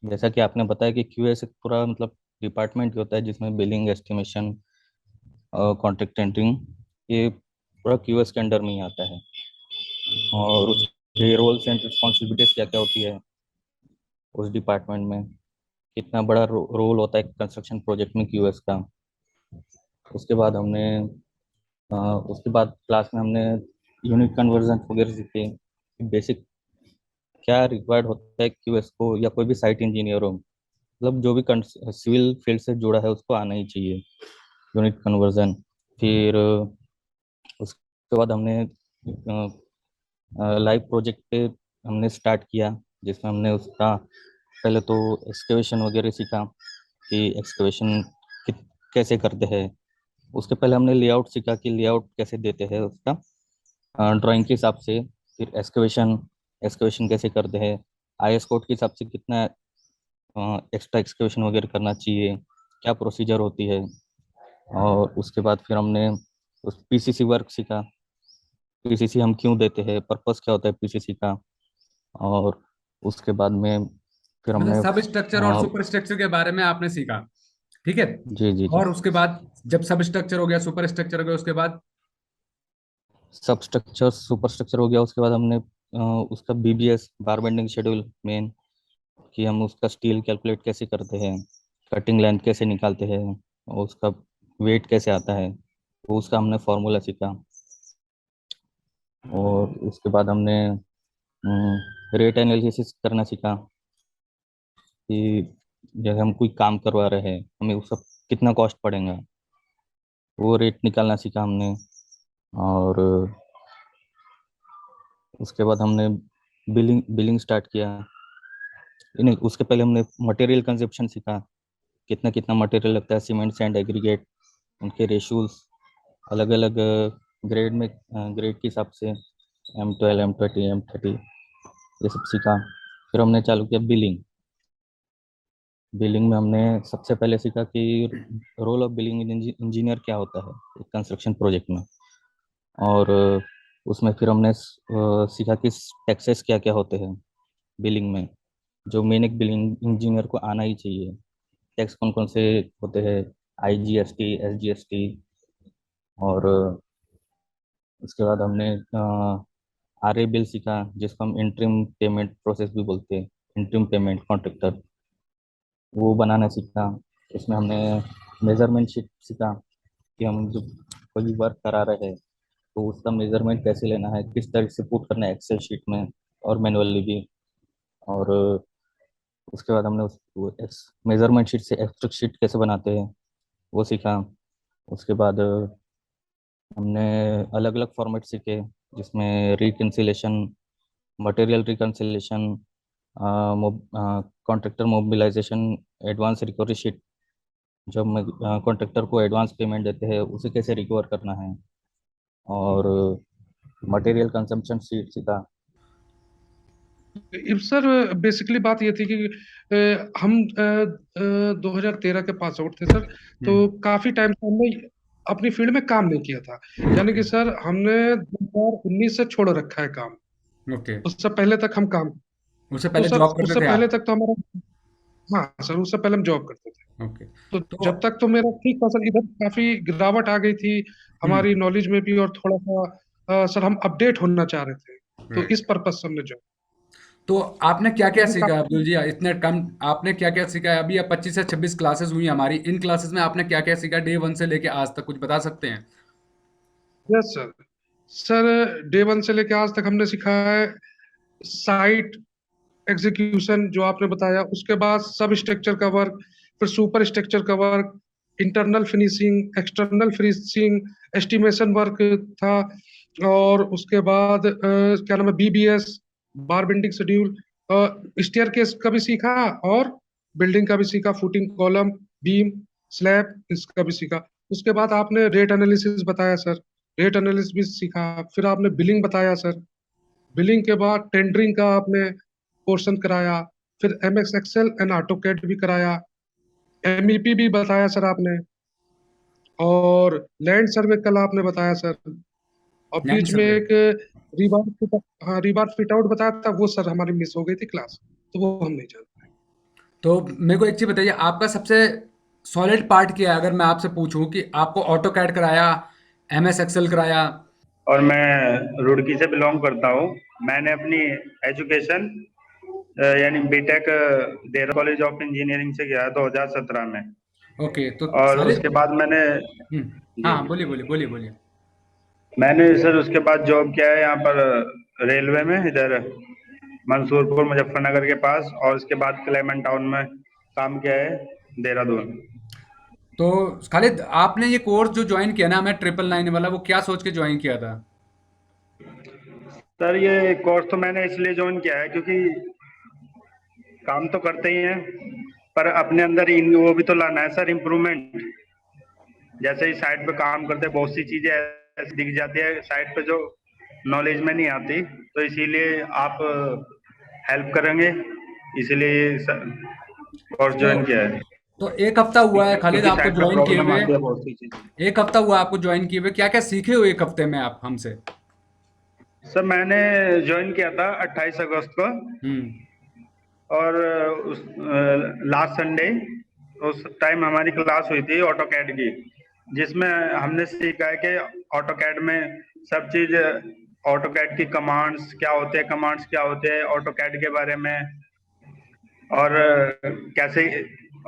जैसा कि आपने बताया कि क्यूएस एक पूरा मतलब डिपार्टमेंट ही होता है, जिसमें बिलिंग, एस्टिमेशन, कॉन्ट्रैक्ट एंटरिंग, ये पूरा क्यूएस के अंडर में ही आता है। और उसके रोल्स एंड रिस्पॉन्सिबिलिटीज क्या क्या होती है उस डिपार्टमेंट में, कितना बड़ा रोल होता है कंस्ट्रक्शन प्रोजेक्ट में क्यूएस का। उसके बाद हमने उसके बाद क्लास में हमने यूनिट कन्वर्जन वगैरह सीखे, बेसिक क्या रिक्वायर्ड होता है क्यूएस को, या कोई भी साइट इंजीनियर हो, मतलब जो भी सिविल फील्ड से जुड़ा है उसको आना ही चाहिए यूनिट कन्वर्जन। फिर उसके बाद हमने लाइव प्रोजेक्ट पे हमने स्टार्ट किया, जिसमें हमने उसका पहले तो एक्सकेवेशन वगैरह सीखा कि एक्सकेवेशन कैसे करते हैं। उसके पहले हमने लेआउट सीखा कि लेआउट कैसे देते हैं उसका ड्राइंग के हिसाब से। फिर एक्सकेवेशन एक्सकेवेशन कैसे करते हैं, आईएस कोड के हिसाब से कितना एक्स्ट्रा एक्सकेवेशन वगैरह करना चाहिए, क्या प्रोसीजर होती है। और उसके बाद फिर हमने उस पीसीसी वर्क सीखा, पीसीसी हम क्यों देते हैं, पर्पस क्या होता है पीसीसी का। और उसके बाद में फिर मतलब हमने सब स्ट्रक्चर और सुपर स्ट्रक्चर के बारे में आपने सीखा, ठीक है। जी जी जी। और उसके बाद जब सब स्ट्रक्चर हो गया, सुपर स्ट्रक्चर हो गया, उसके बाद? सब स्ट्रक्चर सुपर स्ट्रक्चर हो गया, उसके बाद हमने उसका बीबीएस, बार बेंडिंग शेड्यूल मेन, कि हम उसका स्टील कैलकुलेट कैसे करते हैं, कटिंग लेंथ कैसे निकालते हैं, और उसका वेट कैसे आता है, तो उसका हमने फॉर्मूला सीखा। और उसके बाद हमने रेट एनालिसिस करना सीखा कि जैसे हम कोई काम करवा रहे हैं, हमें उसका कितना कॉस्ट पड़ेगा, वो रेट निकालना सीखा हमने। और उसके बाद हमने बिलिंग बिलिंग स्टार्ट किया नहीं, उसके पहले हमने मटेरियल कंजप्शन सीखा, कितना कितना मटेरियल लगता है, सीमेंट सैंड एग्रीगेट, उनके रेशूज अलग अलग ग्रेड में, ग्रेड के हिसाब से M12 M20 M30 ये सब सीखा। फिर हमने चालू किया बिलिंग। बिलिंग में हमने सबसे पहले सीखा कि रोल ऑफ बिलिंग इंजीनियर क्या होता है कंस्ट्रक्शन प्रोजेक्ट में। और उसमें फिर हमने सीखा कि टैक्सेस क्या क्या होते हैं बिलिंग में, जो मेन एक बिलिंग इंजीनियर को आना ही चाहिए। टैक्स कौन कौन से होते हैं, IGST SGST। और उसके बाद हमने RA बिल सीखा, जिसको हम इंटरिम पेमेंट प्रोसेस भी बोलते हैं, इंटरिम पेमेंट कॉन्ट्रैक्टर, वो बनाना सीखा। उसमें हमने मेजरमेंट शीट सीखा कि हम जो कोई भी वर्क करा रहे हैं तो उसका मेजरमेंट कैसे लेना है, किस तरह से पुट करना है एक्सेल शीट में और मैनुअली भी। और उसके बाद हमने उस मेजरमेंट शीट से एक्सेल शीट कैसे बनाते हैं वो सीखा। उसके बाद हमने अलग अलग फॉर्मेट सीखे, जिसमें reconciliation, material reconciliation, contractor mobilization, advance recovery sheet, जब कॉन्ट्रैक्टर को एडवांस पेमेंट देते हैं उसे कैसे रिकवर करना है। और मटेरियल कंजम्पशन शीट सीखा। सर बेसिकली बात ये थी कि हम 2013 के पास आउट थे सर, तो काफी टाइम से हमने अपनी फील्ड में काम नहीं किया था। यानी कि सर हमने 2019 से छोड़ रखा है काम। ओके। उससे पहले तक हम काम, उससे तो पहले सर जॉब करते उससे थे पहले आप? तक तो हमारा, हाँ सर उससे पहले हम जॉब करते थे। ओके। तो तो जब तक तो मेरा ठीक था सर, इधर काफी गिरावट आ गई थी हमारी नॉलेज में भी, और थोड़ा सा सर हम अपडेट होना चाह रहे थे, तो राइट। इस पर्पज से हमने जॉब। तो आपने क्या क्या तो सीखा अब्दुल जी, इतने कम आपने क्या क्या सीखा है? अभी अब 25 से 26 क्लासेस हुई हमारी, इन क्लासेस में आपने क्या क्या सीखा डे 1 से लेके आज तक, कुछ बता सकते हैं? Yes sir. सर डे 1 से लेके आज तक हमने सीखा है साइट एग्जीक्यूशन जो आपने बताया, उसके बाद सब स्ट्रक्चर का वर्क, फिर सुपर स्ट्रक्चर का work, internal finishing, external finishing, estimation work था। और उसके बाद क्या नाम है, BBS, bar bending schedule, staircase का भी सीखा, और बिल्डिंग का भी सीखा, फुटिंग कॉलम बीम स्लैब इसका भी सीखा। उसके बाद आपने रेट एनालिसिस बताया सर, रेट एनालिसिस भी सीखा। फिर आपने बिलिंग बताया सर, बिलिंग के बाद टेंडरिंग का आपने पोर्शन कराया। फिर MS एक्सेल एंड ऑटोकैड भी कराया। MEP भी बताया सर आपने, और लैंड सर्वे कल आपने बताया सर। और लैंड बीच में सर्वे। एक रिबार फिट, हाँ रिबार फिट आउट बताया था, वो सर हमारी मिस हो गई थी क्लास, तो वो हम नहीं जानते। तो मेरे को एक चीज बताइए, आपका सबसे सॉलिड पार्ट क्या है? अगर मैं आपसे पूछूं कि आपको ऑटो कैड कराया, MS एक्सेल कराया। और मैं रुड़की से बिलोंग करता हूँ। मैंने अपनी एजुकेशन यानी B Tech Dehra college of engineering से किया 2017 में। ओके। तो और सारे उसके बाद मैंने जी हाँ, बोलिए बोलिए बोलिए बोलिए। मैंने सर उसके बाद जॉब किया है यहाँ पर रेलवे में, इधर मंसूरपुर मुजफ्फरनगर के पास। और उसके बाद क्लेमेंट टाउन में काम किया है, देहरादून। तो खालिद, आपने ये कोर्स जो ज्वाइन किया ना, मैं 999 वाला, वो क्या सोच के ज्वाइन किया था? सर ये कोर्स तो मैंने इसलिए ज्वाइन किया है क्योंकि काम तो करते ही हैं, पर अपने अंदर वो भी तो लाना है सर, इम्प्रूवमेंट। जैसे ही साइट पे काम करते बहुत सी चीजें ऐसी दिख जाती है साइट पे जो नॉलेज में नहीं आती, तो इसीलिए आप हेल्प करेंगे, इसीलिए कोर्स तो ज्वाइन किया है। तो एक हफ्ता हुआ है खालिद क्योंकि आपको साइट पे ज्वाइन किए प्रॉब्लम हुए। आती है बहुत सी चीजें। एक हफ्ता हुआ आपको ज्वाइन किए हुए, क्या क्या सीखे हो एक हफ्ते में आप हमसे? सर मैंने ज्वाइन किया था 28 अगस्त को। हम्म। और उस लास्ट संडे उस टाइम हमारी क्लास हुई थी ऑटो कैड की, जिसमें हमने सीखा है कि ऑटो कैड में सब चीज, ऑटो कैड की कमांड्स क्या होते हैं ऑटो कैड के बारे में। और कैसे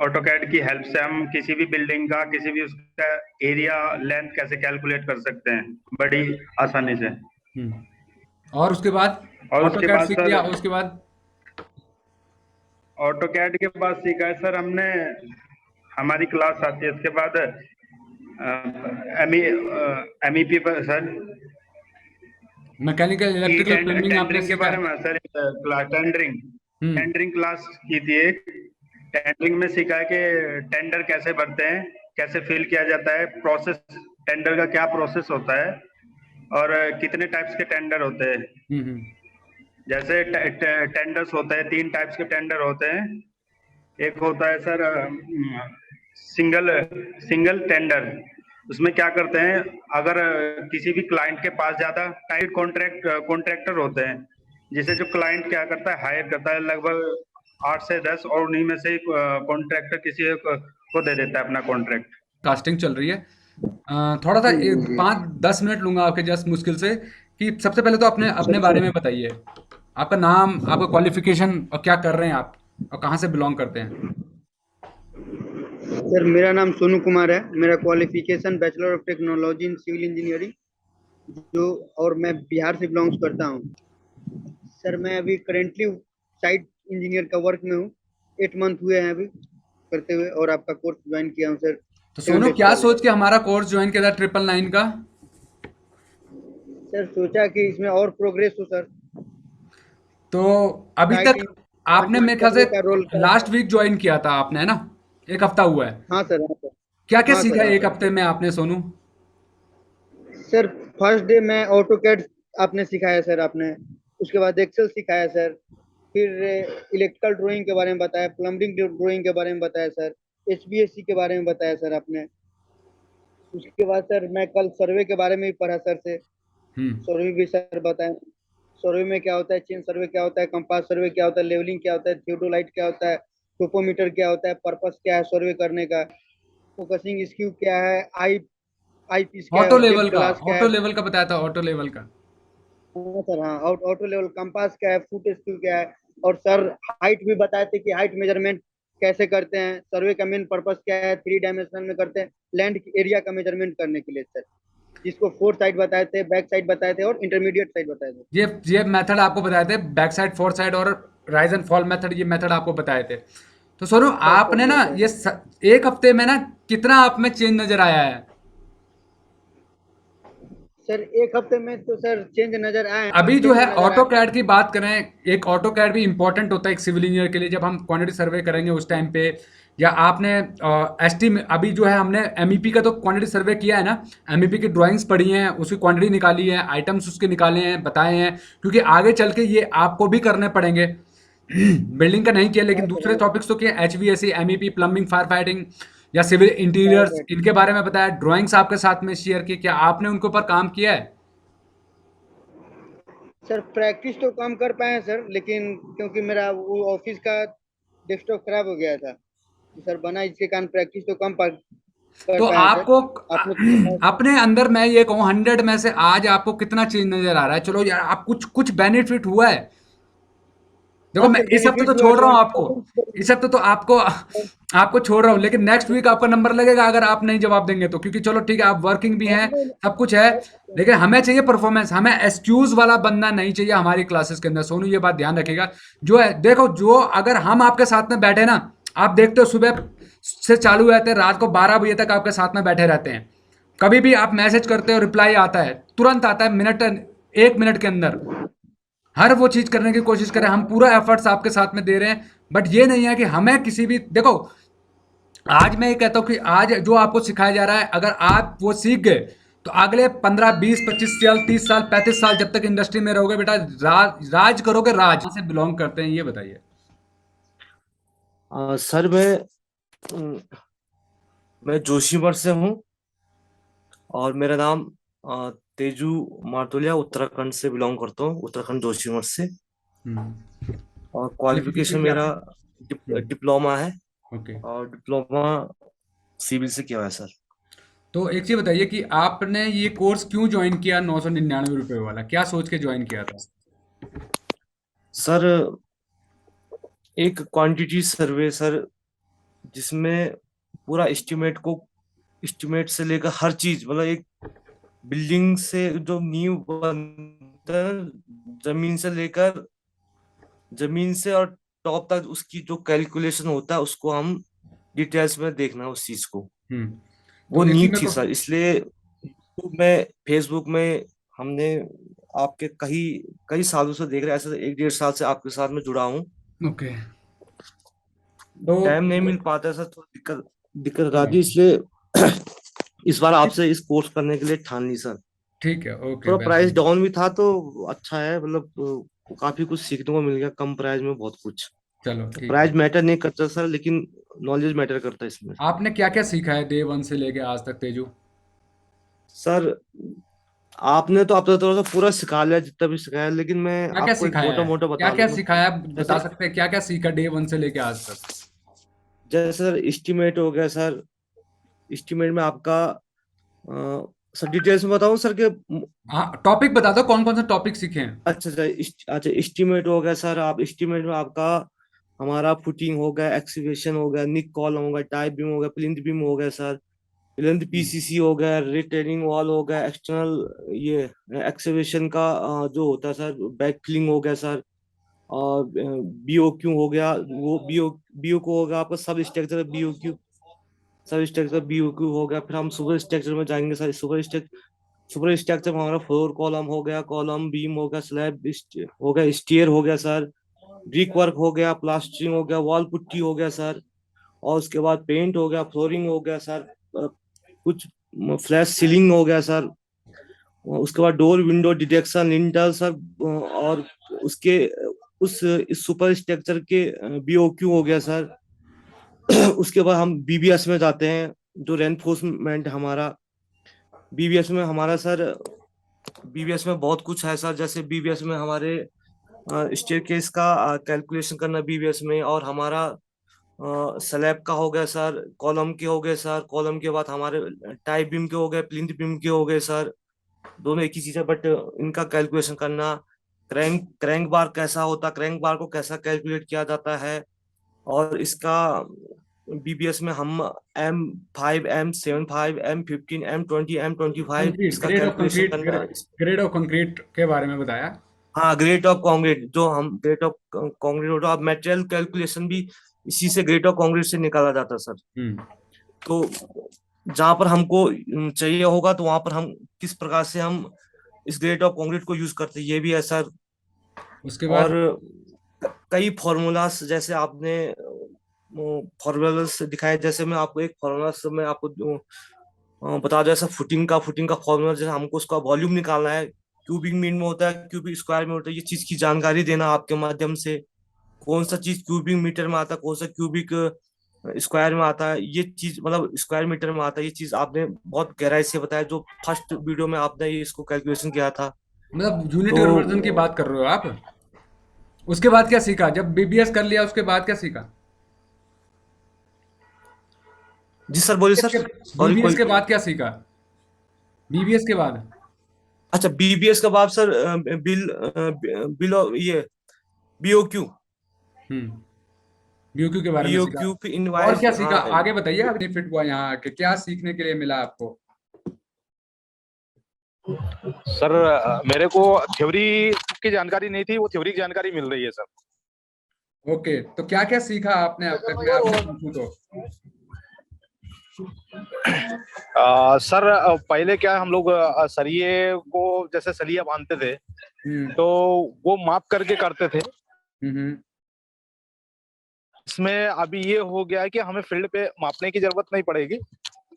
ऑटो कैड की हेल्प से हम किसी भी बिल्डिंग का, किसी भी उसका एरिया लेंथ कैसे कैलकुलेट कर सकते हैं बड़ी आसानी से। और उसके बाद और ऑटो उसके कैड बाद सीख सर लिया, उसके बाद ऑटो कैड के बाद सीखा है सर हमने, हमारी क्लास आती है उसके बाद MEP पर सर, मैकेनिकल ई इलेक्ट्रिकल प्लम्बिंग आपने टेंडरिंग के सीखा? बारे में sir, class tendering. Tendering class की थी एक। टेंडरिंग में सीखा है कि टेंडर कैसे भरते हैं, कैसे फिल किया जाता है, प्रोसेस, टेंडर का क्या प्रोसेस होता है, और कितने टाइप्स के टेंडर होते हैं। जैसे टेंडर्स होते हैं, 3 टाइप्स के टेंडर होते हैं। एक होता है सर सिंगल सिंगल टेंडर। उसमें क्या करते हैं, अगर किसी भी क्लाइंट के पास ज्यादा टाइट कॉन्ट्रैक्टर होते हैं, जिसे जो क्लाइंट क्या करता है, हायर करता है लगभग 8 से 10, और उन्हीं में से कॉन्ट्रैक्टर किसी एक को दे देता है अपना कॉन्ट्रैक्ट। कास्टिंग चल रही है। थोड़ा सा 5-10 मिनट लूंगा आपके जस्ट मुश्किल से, कि सबसे पहले तो अपने अपने बारे में बताइए, आपका नाम, आपका क्वालिफिकेशन, और क्या कर रहे हैं आप, और कहाँ से बिलोंग करते हैं। सर मेरा नाम सोनू कुमार है। मेरा qualification bachelor of technology in civil engineering, जो, और मैं बिहार से बिलोंग्स करता हूँ। सर मैं अभी करेंटली साइट इंजीनियर का वर्क में हूँ। 8 मंथ हुए हैं अभी करते हुए, और आपका कोर्स ज्वाइन किया हूँ सर। तो सोनू, क्या सोच के हमारा कोर्स ज्वाइन किया था 999 का? सर सोचा कि इसमें और प्रोग्रेस हो सर। तो अभी तक आपने मेरे ख्याल से लास्ट वीक ज्वाइन किया था आपने, है ना? 1 हफ्ता हुआ है। हाँ सर, हाँ सर। क्या क्या हाँ सीखा सर, हाँ 1 सर। हफ्ते में आपने सोनू? सर फर्स्ट डे में ऑटो कैड आपने सिखाया सर आपने, उसके बाद एक्सेल सिखाया सर, फिर इलेक्ट्रिकल ड्राइंग के बारे में बताया, प्लम्बिंग ड्राइंग के बारे में बताया सर, HVAC के बारे में बताया सर आपने। उसके बाद सर मैं कल सर्वे के बारे में भी पढ़ा सर से। सर्वे भी सर बताएं, सर्वे में क्या होता है, चेन सर्वे क्या होता है, कंपास सर्वे क्या होता है, लेवलिंग क्या होता है, थियोडोलाइट क्या होता है, टोपोमीटर क्या होता है, पर्पस क्या है सर्वे करने का, फोकसिंग स्क्यू क्या है, आई पीस क्या है, ऑटो ऑब्जेक्ट लेवल का, क्लास क्या है। ऑटो लेवल का बताया था, ऑटो लेवल का। हाँ सर, हाँ ऑटो लेवल, कंपास क्या है, फुट स्क्यू क्या है, और सर हाइट भी बताए थे कि हाइट मेजरमेंट कैसे करते हैं, सर्वे का मेन पर्पस क्या है, 3 डायमेंशनल में करते हैं लैंड एरिया का मेजरमेंट करने के लिए सर, जिसको 4 साइड बताए थे, बैक साइड बताए थे, और इंटरमीडिएट साइड बताए थे। ये मेथड आपको बताए थे, बैक साइड, फोर साइड, और राइज एंड फॉल मेथड, ये मेथड आपको बताए थे। तो सोनू, आपने ना ये 1 हफ्ते में ना कितना आप में चेंज नजर आया है? सर 1 हफ्ते में तो सर चेंज नजर आए। अभी जो है ऑटो कैड की बात करें, एक ऑटो कैड भी इंपॉर्टेंट होता है एक सिविल इंजीनियर के लिए। जब हम क्वांटिटी सर्वे करेंगे उस टाइम पे, या आपने एसटी में, अभी जो है हमने एमईपी का तो क्वांटिटी सर्वे किया है ना, एमईपी की ड्राइंग्स पढ़ी हैं, उसकी क्वांटिटी निकाली है, आइटम्स उसके निकाले हैं, बताए हैं, क्योंकि आगे चल के ये आपको भी करने पड़ेंगे। बिल्डिंग का नहीं किया, लेकिन दूसरे टॉपिक्स तो किए, HVAC, MEP, plumbing, fire fighting, या सिविल इंटीरियर्स, इनके बारे में बताया। ड्राइंग्स आपके साथ में शेयर की, क्या आपने उनके ऊपर काम किया है? सर प्रैक्टिस तो कम कर पाए हैं सर, लेकिन क्योंकि मेरा वो ऑफिस का डेस्कटॉप खराब हो गया था तो सर बना, इसके कारण प्रैक्टिस तो कम कर तो पाए हैं आपको सर। आपने अपने अंदर, मैं ये कहूँ 100 में से आज आपको कितना चेंज नजर आ रहा है? चलो यार, आप कुछ कुछ बेनिफिट हुआ है? देखो, मैं इस हफ्ते तो छोड़ रहा हूँ आपको, इस हफ्ते तो आपको छोड़ रहा हूँ, लेकिन नेक्स्ट वीक आपका नंबर लगेगा अगर आप नहीं जवाब देंगे तो। क्योंकि चलो ठीक है, आप वर्किंग भी हैं, सब कुछ है, लेकिन हमें चाहिए परफॉर्मेंस। हमें एक्सक्यूज वाला बंदा नहीं चाहिए हमारी क्लासेस के अंदर। सोनू, ये बात ध्यान रखिएगा। जो है, देखो, जो अगर हम आपके साथ में बैठे ना, आप देखते हो सुबह से चालू रहते हैं, रात को 12 बजे तक आपके साथ में बैठे रहते हैं। कभी भी आप मैसेज करते हो, रिप्लाई आता है, तुरंत आता है, 1 मिनट के अंदर। हर वो चीज करने की कोशिश करें, हम पूरा एफर्ट्स आपके साथ में दे रहे हैं। बट ये नहीं है कि हमें किसी भी, देखो, आज मैं ये कहता हूं कि आज जो आपको सिखाया जा रहा है, अगर आप वो सीख गए तो अगले 15, 20, 25 साल, 30 साल, 35 साल जब तक इंडस्ट्री में रहोगे बेटा, राज करोगे। राज से बिलोंग करते हैं, ये बताइए। सर मैं जोशीमठ से हूँ, और मेरा नाम तेजू मारतोलिया, उत्तराखंड से बिलोंग करता हूँ, उत्तराखंड जोशीमठ से। और क्वालिफिकेशन मेरा डिप्लोमा है। ओके। और डिप्लोमा सिविल से किया हुआ है सर। तो एक चीज बताइए कि आपने ये कोर्स क्यों ज्वाइन किया, 999 रुपए वाला? क्या सोच के ज्वाइन किया था? सर एक क्वांटिटी सर्वे सर, जिसमें पूरा एस्टिमेट से लेकर हर चीज, मतलब एक बिल्डिंग से जो नींव बनता है, जमीन से और टॉप तक उसकी जो कैलकुलेशन होता है, उसको हम डिटेल्स में देखना है उस चीज को। वो नीड थी सर, इसलिए यूट्यूब में, फेसबुक में हमने आपके कई कई सालों से देख रहे हैं, ऐसे 1-1.5 साल से आपके साथ में जुड़ा हूँ। ओके, तो टाइम नहीं मिल पाता है सर, तो दिक्कत दिक्कत आती है, इसलिए इस बार आपसे इस कोर्स करने के लिए ठान ली सर। ठीक है, ओके, थोड़ा प्राइस वेलकम। डाउन भी था तो अच्छा है, मतलब काफी कुछ सीखने को मिल गया कम प्राइस में, बहुत कुछ। चलो तो ठीक प्राइस है। मैटर नहीं करता सर, लेकिन नॉलेज मैटर करता है इसमें। आपने क्या क्या सीखा है डे 1 से लेके आज तक तेजू? सर आपने तो आपने थोड़ा सा पूरा सिखा लिया जितना भी सिखाया, लेकिन मैं क्या क्या आपको एक सिखाया मोटा है? मोटा क्या बता क्या दूंगा। सिखाया, जैसे बता सकते हैं क्या क्या सीखा डे 1 से लेके आज तक? जैसे सर एस्टिमेट हो गया सर। एस्टिमेट में आपका सर डिटेल्स में बताऊं सर के? हाँ, टॉपिक बता दो, कौन कौन से टॉपिक सीखे हैं? अच्छा अच्छा अच्छा, एस्टिमेट हो गया सर। आप एस्टिमेट में आपका हमारा फुटिंग हो गया, एक्सीवेशन हो गया, निक कॉलम हो गया, टाई बीम हो गया, प्लिंथ बीम हो गया सर, प्लिंथ पीसीसी हो गया, रिटेनिंग वॉल हो गया, एक्सटर्नल ये एक्सीवेशन का जो होता है सर, बैक फिलिंग हो गया सर, और बीओक्यू हो गया, वो बीओक्यू हो गया आपका सब स्ट्रक्चर बीओक्यू, सब स्ट्रक्चर बीओक्यू हो गया। फिर हम सुपर स्ट्रक्चर में जाएंगे सर। सुपर स्ट्रक्चर में हमारा फ्लोर कॉलम हो गया, कॉलम बीम हो गया, स्लैब हो गया, स्टेयर हो गया सर, ब्रिक वर्क हो गया, प्लास्टरिंग हो गया, वॉल पुट्टी हो गया सर, और उसके बाद पेंट हो गया, फ्लोरिंग हो गया सर, कुछ फ्लैश सीलिंग हो गया सर, उसके बाद door window detection lintel sir, और उसके उस सुपर स्ट्रक्चर के बीओक्यू हो गया सर। उसके बाद हम बीबीएस में जाते हैं, जो रेनफोर्समेंट हमारा बीबीएस में हमारा सर। बीबीएस में बहुत कुछ है सर, जैसे बीबीएस में हमारे स्टेयरकेस का कैलकुलेशन करना बीबीएस में, और हमारा स्लैब का हो गया सर, कॉलम के हो गए सर, कॉलम के बाद हमारे टाई बीम के हो गए, प्लिंथ बीम के हो गए सर। दोनों एक ही चीज है, बट इनका कैलकुलेशन करना, क्रैंक बार कैसा होता, क्रैंक बार को कैसा कैलकुलेट किया जाता है, और इसका बीबीएस में हम M5 M75 M15 M20 M25 concrete, इसका ग्रेड ऑफ कैलकुलेशन कंक्रीट, करना। ग्रेड ऑफ कंक्रीट के बारे में बताया। हाँ, ग्रेड ऑफ कंक्रीट, जो हम ग्रेड ऑफ कंक्रीट होता है, मटेरियल कैलकुलेशन भी इसी से ग्रेड ऑफ कंक्रीट से निकाला जाता है सर। तो जहाँ पर हमको चाहिए होगा, तो वहां पर हम किस प्रकार से हम इस ग्रेड ऑफ कंक्रीट को यूज करते हैं, ये भी है सर। उसके और बाद कई फॉर्मूलास, जैसे आपने फॉर्मूलास दिखाए, जैसे मैं आपको एक फॉर्मूला मैं आपको बता दूं, जैसा फुटिंग का फॉर्मूला, जैसे हमको उसका वॉल्यूम निकालना है, क्यूबिक मीटर में होता है, क्यूबिक स्क्वायर में होता है, ये चीज की जानकारी देना आपके माध्यम से, कौन सा चीज क्यूबिक मीटर में आता है, कौन सा क्यूबिक स्क्वायर में आता है, ये चीज मतलब स्क्वायर मीटर में आता है, ये चीज आपने बहुत गहराई से बताया, जो फर्स्ट वीडियो में आपने ये इसको कैलकुलेशन किया था। मतलब यूनिट तो कन्वर्जन की बात कर रहे हो आप? उसके बाद क्या सीखा जब बीबीएस कर लिया, उसके बाद क्या सीखा? जी सर, बोलिए सर, सॉरी बीबीएस कोई। के बाद क्या सीखा? बीबीएस के बाद अच्छा, बीबीएस का बाद सर ये बीओक्यू, बीओक्यू के बारे में सीखा। बीओक्यू फिर और इनवाइस, क्या सीखा हाँ। आगे बताइए, आप बेनिफिट हुआ यहाँ आके, क्या सीखने के लिए मिला आपको? सर मेरे को थ्योरी की जानकारी नहीं थी, वो थ्योरी की जानकारी मिल रही है सर। ओके, तो क्या क्या सीखा आपने अब तक, मैं आपसे पूछूं तो? सर पहले क्या हम लोग सरिये को जैसे सरिया बांधते थे, तो वो माप करके करते थे। इसमें अभी ये हो गया है कि हमें फील्ड पे मापने की जरूरत नहीं पड़ेगी,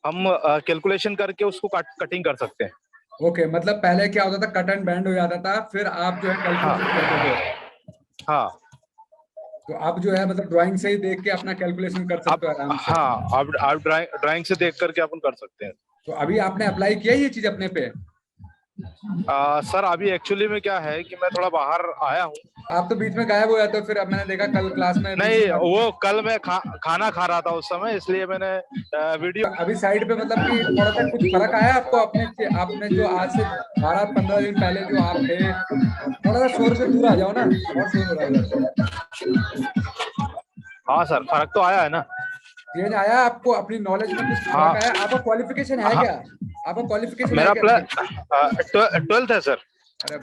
हम कैलकुलेशन करके उसको कटिंग कर सकते हैं। ओके, मतलब पहले क्या होता था, कट एंड बैंड हो जाता था, फिर आप जो है कैलकुलेशन करते थे। हाँ, तो आप जो है मतलब ड्राइंग से ही देख के अपना कैलकुलेशन कर सकते हो आराम से। हाँ, आप ड्राइंग से देख करके अपन कर सकते हैं। तो अभी आपने अप्लाई किया ये चीज अपने पे? सर अभी एक्चुअली में क्या है कि मैं थोड़ा बाहर आया हूँ। आप तो बीच में गायब हो जाते हो, फिर अब मैंने देखा कल क्लास में नहीं, वो कल मैं खाना खा रहा था उस समय, इसलिए मैंने वीडियो अभी साइड पे मतलब कि थोड़ा सा कुछ फर्क आया आपको आपने जो आज से 12-15 दिन पहले जो आप थे, थोड़ा सा शोर से दूर आ जाओ ना, बहुत शोर हो रहा है। हाँ सर, फर्क तो आया है ना, चेंज आया आपको, अपनी नॉलेज में कुछ फर्क आया? आपका क्वालिफिकेशन है क्या? आपका क्वालिफिकेशन मेरा है क्या? 12th है सर। अरे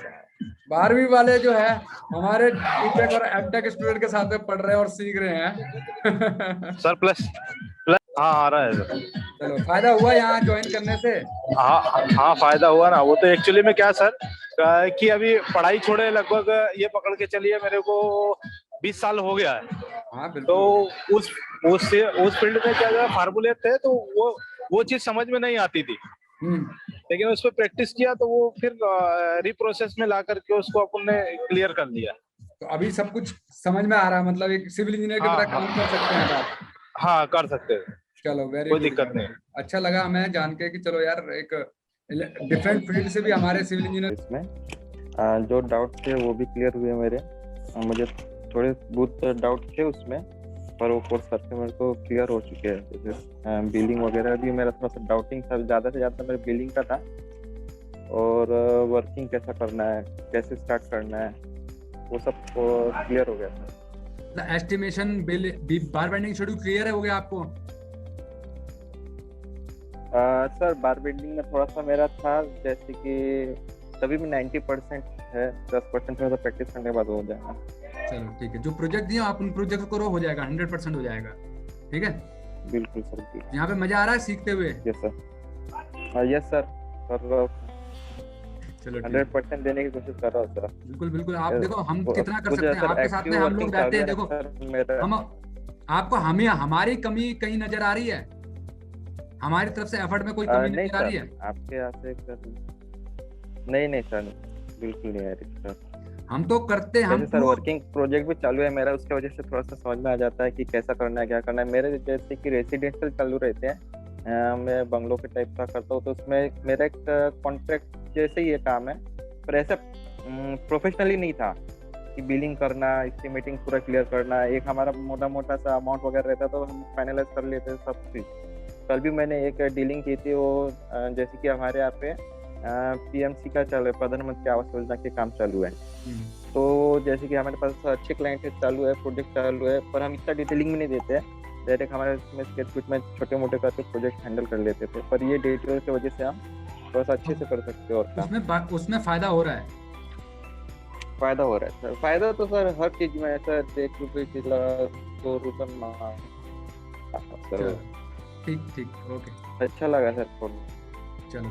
12वीं वाले जो है हमारे बीटेक और एमटेक स्टूडेंट के साथ में पढ़ रहे हैं और सीख रहे हैं। सर प्लस हाँ आ रहा है सर। चलो, फायदा हुआ यहाँ ज्वाइन करने से? हाँ फायदा हुआ ना। वो तो एक्चुअली में क्या सर कि अभी पढ़ाई छोड़े लगभग ये पकड़ के चलिए मेरे को 20 साल हो गया है। हाँ तो बिल्कुल। उस फील्ड में क्या फार्मूले थे, तो वो चीज समझ में नहीं आती थी, लेकिन उस पर प्रैक्टिस किया तो वो फिर रिप्रोसेस में ला करके उसको अपन ने क्लियर कर लिया। तो अभी सब कुछ समझ में आ रहा है, मतलब एक सिविल इंजीनियर की तरह काम कर सकते हैं आप। हाँ कर सकते हैं, चलो वेरी कोई गुड। दिक्कत नहीं। अच्छा लगा हमें जान के कि चलो यार एक डिफरेंट फील्ड से भी हमारे सिविल इंजीनियर। इसमें जो डाउट थे वो भी क्लियर हुए मेरे। मुझे थोड़े बहुत डाउट थे उसमें, पर वो कोर्स करके मेरे को क्लियर हो चुके हैं। जैसे बिलिंग वगैरह भी मेरा थोड़ा सा डाउटिंग था, ज़्यादा से ज़्यादा मेरे बिलिंग का था, और वर्किंग कैसा करना है, कैसे स्टार्ट करना है, वो सब क्लियर हो गया था। एस्टिमेशन बिल बार बेंडिंग शेड्यूल क्लियर हो गया आपको? सर बार बेंडिंग में थोड़ा सा मेरा था, जैसे कि तभी भी 90% है, 10% थोड़ा सा प्रैक्टिस करने के बाद हो जाएगा। चलो ठीक है, जो प्रोजेक्ट दिया आप उन प्रोजेक्ट करो, हो जाएगा, 100% हो जाएगा। ठीक है, बिल्कुल सर, बिल्कुल। यहाँ पे मजा आ रहा है सीखते हुए? यस सर, यस सर, चलो 100% देने की कोशिश कर रहा हूँ सर। बिल्कुल बिल्कुल। आप देखो हम कितना कर सकते हैं, आपके साथ में हम लोग रहते हैं। देखो हम आपको हमारी कमी कहीं नजर आ रही है? हमारी तरफ से एफर्ट में कोई कमी नजर आ रही है? आपके यहाँ से नहीं सर, बिल्कुल नहीं आ रही सर। हम तो करते हैं, हम सर वर्किंग प्रोजेक्ट भी चालू है मेरा, उसकी वजह से थोड़ा सा समझ में आ जाता है कि कैसा करना है, क्या करना है। मेरे जैसे कि रेसिडेंशियल चालू रहते हैं, मैं बंगलो के टाइप का करता हूँ, तो उसमें मेरा एक कॉन्ट्रैक्ट जैसे ही ये काम है, पर ऐसा प्रोफेशनली नहीं था कि बिलिंग करना, एस्टिमेटिंग पूरा क्लियर करना। एक हमारा मोटा सा अमाउंट वगैरह रहता तो हम फाइनलाइज कर लेते सब चीज़। कल भी मैंने एक डीलिंग की थी, वो जैसे कि हमारे यहाँ पे पीएमसी का चालू है, प्रधानमंत्री आवास योजना के काम चालू है। तो जैसे कि हमारे पास अच्छे क्लाइंट चालू है, प्रोजेक्ट चालू है, पर हम इतना डिटेलिंग में नहीं देते हैं, डायरेक्ट हमारे इसमें स्केच में छोटे मोटे करके प्रोजेक्ट हैंडल कर लेते थे। पर ये डिटेल की वजह से हम थोड़ा सा अच्छे से कर सकते हैं। और उसमें फायदा हो रहा है? फायदा हो रहा है सर, फायदा तो सर हर चीज में है सर। 1 रुपये किलो, 2 रुपये सर। ठीक, ओके, अच्छा लगा सर। चलो।